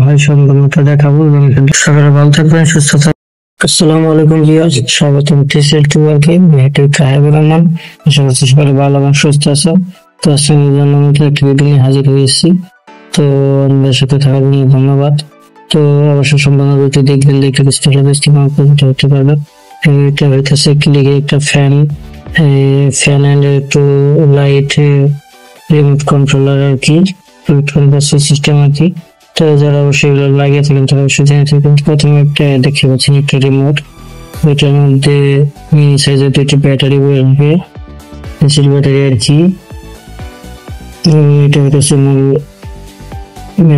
হয় সম্পূর্ণটা দেখাবো এবং সকালে ভালো থাকবেন, সুস্থ থাকবেন। আসসালামু আলাইকুম ভিউয়ার্স, স্বাগতম টিসেল টুয়ার্কে। মেহেদি কাহেবুর রহমান। আশা করছি সকালে ভালো এবং সুস্থ আছো। তো আজকে একটা ভিডিও নিয়ে হাজির হয়েছি। তো আমাদের সাথে থাকার জন্য ধন্যবাদ। তো অবশ্যই সম্পূর্ণ ভিডিও দেখবেন, দেখে বুঝতে পারবেন কিভাবে উপকৃত হতে পারবেন। এটা হইতেছে ক্লিকে একটা ফ্যান এন্ড একটু লাইট রিমোট কন্ট্রোলার আর কি, রিমোট কন্ট্রোল সিস্টেম আর কি। তো যারা অবশ্যই এগুলো লাগিয়ে থাকেন তারা অবশ্যই জেনে থাকবেন। প্রথমে একটা দেখতে পাচ্ছেন একটা রিমোট, ওইটার মধ্যে মিনি সাইজের দুইটি ব্যাটারি বসবে, এসির ব্যাটারি আর কি। এটা হচ্ছে মূল,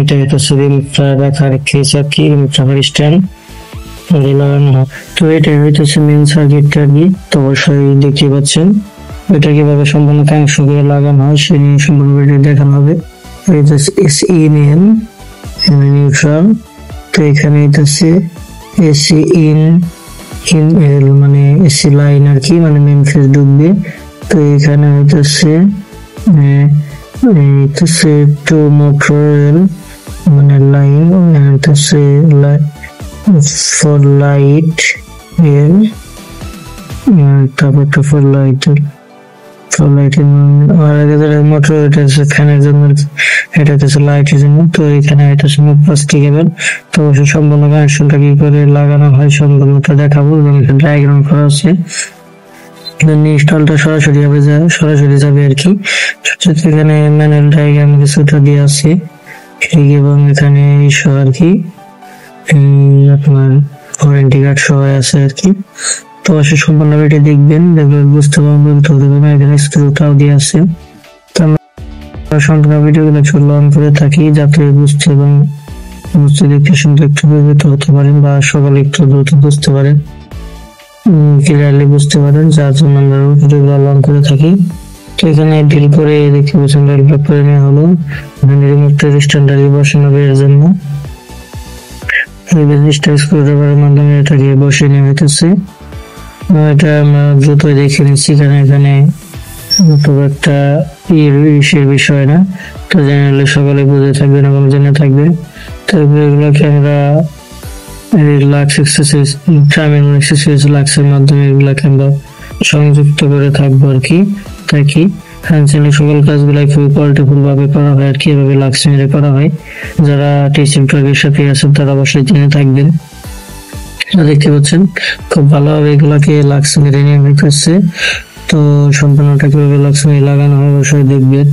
এটা হচ্ছে রিমোটটা রাখার কেস আর কি, রিমোট রাখার স্ট্যান্ড লাগানো হয়। তো এটা হচ্ছে মেন সার্কিটটা আর কি। তো অবশ্যই দেখতে পাচ্ছেন এটা কিভাবে সম্পূর্ণ কানেকশন করে লাগানো হয় সেই নিয়ে সম্পূর্ণ ভিডিও দেখানো হবে। এটা এসি মেন নিউট্রাল। তো এখানে এটা হচ্ছে এসি ইন মানে এসি লাইন আর কি, মানে মেন ফেজ ঢুকবে। তো এখানে হচ্ছে টু মোটর মানে লাইন, হচ্ছে ফর লাইট এর, তারপর তো ফর লাইটের মোটর, এটা হচ্ছে ফ্যানের জন্য, এটা হচ্ছে লাইটের জন্য। তো এখানে এটা হচ্ছে প্লাস্টিক কেবল। তো অবশ্যই সম্পূর্ণ কানেকশনটা কি করে লাগানো হয় সম্পূর্ণটা দেখাবো এবং ডায়াগ্রাম করা আছে। ইনস্টলটা সরাসরি যাবে আর কি। এখানে ম্যানুয়াল ডায়াগ্রাম কিছুটা দিয়ে আছে এবং এখানে ইস্যু আর কি, আপনার ওয়ারেন্টি কার্ড সহ আছে আর কি। তো অবশ্যই সম্পূর্ণ ভিডিও দেখবেন, দেখলে বুঝতে পারবেন। তো এখানে স্ক্রুটাও দিয়ে আছে। তো আমরা সম্পূর্ণ ভিডিওগুলো ছোট অন করে থাকি যাতে বুঝতে দেখতে শুনতে একটু উপকৃত হতে পারেন বা সকলে একটু দ্রুত বুঝতে পারেন, ক্লিয়ারলি বুঝতে পারেন, যার জন্য আমরা ভিডিওগুলো অন করে থাকি। তো এখানে ডিল করে দেখতে পাচ্ছেন ডেভেলপ করে নেওয়া হলো। এখানে রিমোটটা স্ট্যান্ডার্ডলি বসানো হবে এর জন্য। স্ক্রুড্রাইভারের মাধ্যমে এটাকে বসিয়ে নেওয়া হইতেছে। এটা আমরা দ্রুতই দেখে নিচ্ছি, কারণ এখানে খুব একটা ইসের বিষয় না। তো জেনারেলি সকলে বুঝে থাকবেন এবং জেনে থাকবেন। তো এগুলোকে আমরা লাক্সের মাধ্যমে এগুলাকে আমরা সংযুক্ত করে থাকবো আর কি। তাই সকল কাজগুলাই খুবই কোয়ালিটিফুল ভাবে করা হয় আর কি, এভাবে লাক্স মেরে করা হয়। যারা টিচিং ট্রাকের সাথে আছেন তারা অবশ্যই জেনে থাকবেন। দেখতে পাচ্ছেন খুব ভালোভাবে এগুলাকে লাক্স মেরে নেওয়া হইতেছে। তো সম্পূর্ণটা কিভাবে লাক্স মেরে লাগানো হয় অবশ্যই দেখবেন,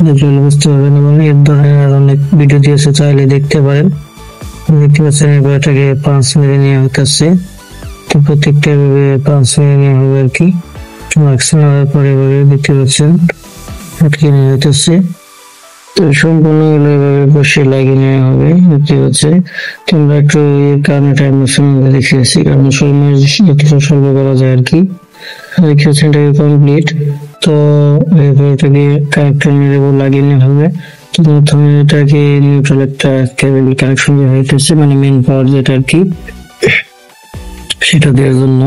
দেখলে বুঝতে পারবেন। এবং এর ধরনের অনেক ভিডিও দিয়েছে, চাইলে দেখতে পারেন। দেখতে পাচ্ছেন এবার এটাকে 5 মেরে নেওয়া হইতেছে। তো প্রত্যেকটা এভাবে 5 মেরে নেওয়া হবে আর কি। লাক্স নেওয়ার পরে এভাবে দেখতে পাচ্ছেন আটকে নেওয়া হইতেছে। তো সম্পূর্ণ এভাবে বসে লাগিয়ে নেওয়া হবে। দেখতে পাচ্ছে তোমরা একটু এর কারণে টাইম দেখিয়েছি, কারণ সময় যতটা স্বল্প করা যায় আর কি। দেখতে পাচ্ছেন এটাকে কমপ্লিট। তো এটাকে কানেক্টর লাগিয়ে নেওয়া হবে। তো প্রথমে এটাকে নিউট্রাল একটা কেবল কানেকশন দেওয়া হইতেছে, মানে মেইন পাওয়ার যেটা আর কি, সেটা দেওয়ার জন্য।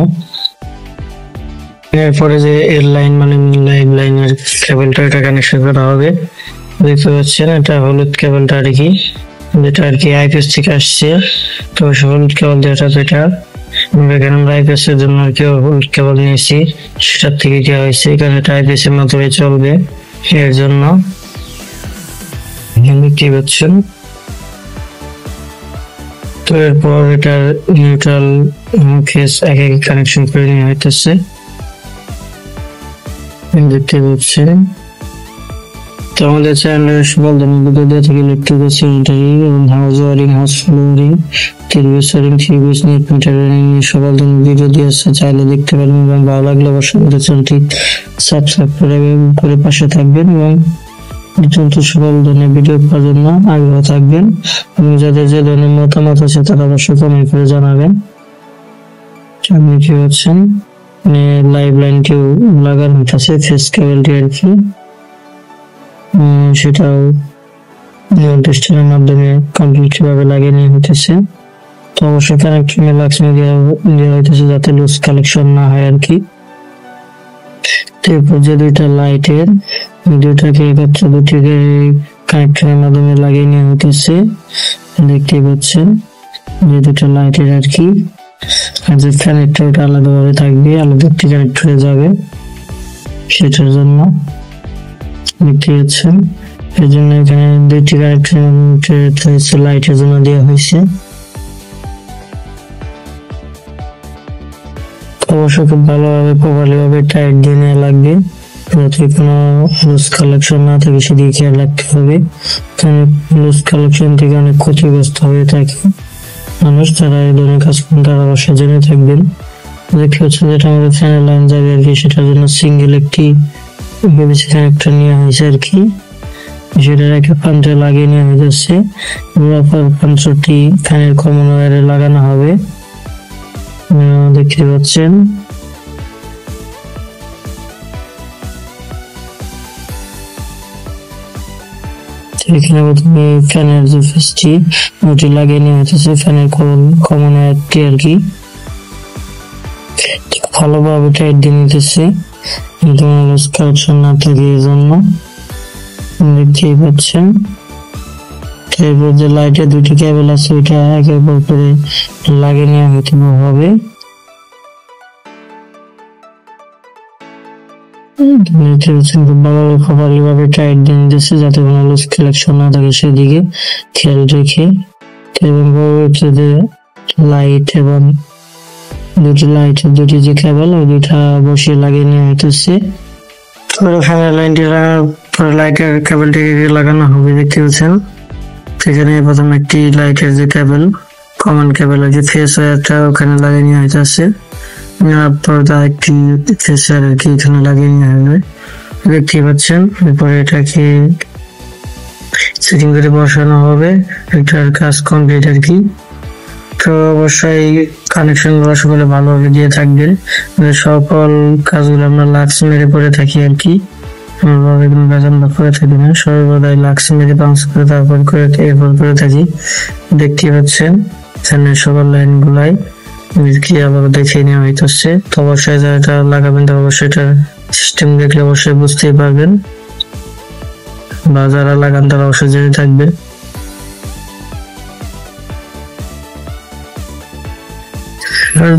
এরপরে যে এর লাইন মানে লাইভ লাইনের কেবলটা এটা কানেকশন করা হবে। দেখতে পাচ্ছেন এটা হলুদ কেবলটা আর কি, যেটা আর কি আইপিএস থেকে আসছে। তো হলুদ কেবল যেটা এখানে আমরা আইপিএস এর জন্য আর কি হলুদ কেবল নিয়েছি, সেটার থেকে দেওয়া হয়েছে, কারণ এটা আইপিএস এর মতোই চলবে এর জন্য। দেখতে পাচ্ছেন। তো এরপর এটার নিউট্রাল ফেজ এক কানেকশন করে নেওয়া হইতেছে। দেখতে পাচ্ছেন। তো আমাদের চ্যানেলে সকল ধরনের ভিডিও দিয়ে থাকে, ইলেকট্রিক্যাল স্যানিটারি এবং house wiring, house flooring, TV wiring, TV net metering সকল ধরনের ভিডিও দিয়েছে, চাইলে দেখতে পারেন। এবং ভালো লাগলে অবশ্যই আমাদের চ্যানেলটি সাবস্ক্রাইব করে পাশে থাকবেন এবং সকল ধরনের ভিডিও পাওয়ার জন্য আগ্রহ থাকবেন। এবং যাদের যে ধরনের মতামত আছে তারা অবশ্যই কমেন্ট করে জানাবেন। আপনি কি হচ্ছেন লাইভ লাইনটিও লাগানো হচ্ছে, ফেস কেবলটি আর কি, সেটাও টেস্টের মাধ্যমে কমপ্লিট ভাবে লাগিয়ে নেওয়া হইতেছে। তো অবশ্যই কানেকশন লাক্স দেওয়া হইতেছে যাতে লুজ কালেকশন না হয় আর কি। এরপর যে দুইটা লাইটের দুইটাকে একত্রে দুটিকে কানেকশনের মাধ্যমে লাগিয়ে নেওয়া হইতেছে। দেখতে পাচ্ছেন যে দুটো লাইটের আর কি, আর যে কানেক্টর ওটা আলাদাভাবে থাকবে, আলাদা একটি কানেক্টরে যাবে সেটার জন্য দেখতে পাচ্ছেন। এর জন্য এখানে দুইটি কানেক্টর লাইটের জন্য দেওয়া হয়েছে। অবশ্যই খুব ভালোভাবে প্রপারলি ভাবে টাইট দিয়ে নেওয়া লাগবে, যাতে কোনো লুজ কালেকশন না থাকে সেদিকে খেয়াল রাখতে হবে। কারণ লুজ কালেকশন থেকে অনেক ক্ষতিগ্রস্ত হয়ে থাকে মানুষ, যারা এই ধরনের কাজ করেন তারা অবশ্যই জেনে থাকবেন। দেখতে পাচ্ছেন যেটা আমাদের ফ্যানের লাইন যাবে আর কি, সেটার জন্য সিঙ্গেল একটি পিভিসি কানেক্টর নেওয়া হয়েছে আর কি, সেটার একটা পাঞ্চে লাগিয়ে নেওয়া হয়েছে। পাঞ্চটি ফ্যানের কমন ওয়্যারে লাগানো হবে, দেখতে পাচ্ছেন। এখানে প্রথমে ফ্যানের যে ফেসটি ওটি লাগিয়ে নেওয়া হয়েছে, ফ্যানের কমন ওয়্যারটি আর কি ভালোভাবে টাইট দিয়ে নিতেছে, কিন্তু কালেকশন না থাকে এই জন্য দেখতেই পাচ্ছেন। এরপর যে লাইটের দুটি কেবল আছে ওইটা একের পর করে লাগিয়ে নেওয়া হতে হবে। ভাবে টাইট দিয়ে নিতেছে যাতে কোনো লুজ কালেকশন না থাকে সেদিকে খেয়াল রেখে, এবং পরবর্তীতে লাইট এবং লাইটের দুটি যে কেবল ওই দুইটা বসিয়ে লাগিয়ে নেওয়া হইতেছে। ফ্যানের লাইনটি পরে লাইটের কেবলটিকে লাগানো হবে দেখতে পাচ্ছেন। সেখানে প্রথম একটি লাইটের যে কেবল কমন কেবল আছে ফেস ওয়্যারটা ওখানে লাগিয়ে নেওয়া হইতেছে, পর্দা একটি ফেস ওয়্যার আর কি এখানে লাগিয়ে নেওয়া হবে দেখতে পাচ্ছেন। এরপরে এটাকে সেটিং করে বসানো হবে, এটার কাজ কমপ্লিট আর কি। তো অবশ্যই কানেকশন গুলো সকলে ভালোভাবে দিয়ে থাকবেন, সকল কাজগুলো আমরা লাক্স মেরে করে থাকি আর কি, ভাবে কোনো কাজ আমরা করে থাকি না, সর্বদাই লাক্স মেরে বাউন্স করে তারপর এরপর করে থাকি। দেখতে পাচ্ছেন ফ্যানের সকল লাইন গুলাই কি আবার দেখে নেওয়া হইতেছে। তো অবশ্যই যারা এটা লাগাবেন তারা অবশ্যই এটা সিস্টেম দেখলে অবশ্যই বুঝতেই পারবেন, বা যারা লাগান তারা অবশ্যই জেনে থাকবেন।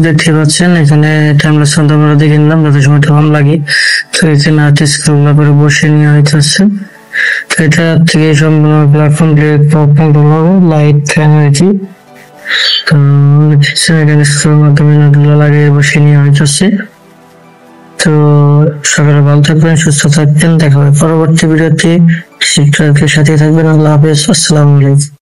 দেখতে পাচ্ছেন এখানে টাইমলেস আমরা দেখে নিলাম যাতে সময়টা কম লাগে। তো এখানে আর্টিস্ট করে বসে নেওয়া হইতেছে। তো এটা থেকে সম্পূর্ণ প্ল্যাটফর্ম হবে, লাইট ফ্যান হয়েছে। তো এখানে মাধ্যমে লাগিয়ে বসে নেওয়া হইতেছে। তো সকালে ভালো থাকবেন, সুস্থ থাকবেন, দেখা হবে পরবর্তী ভিডিওতে। সাথে থাকবেন। আল্লাহ হাফেজ, আসসালামু আলাইকুম।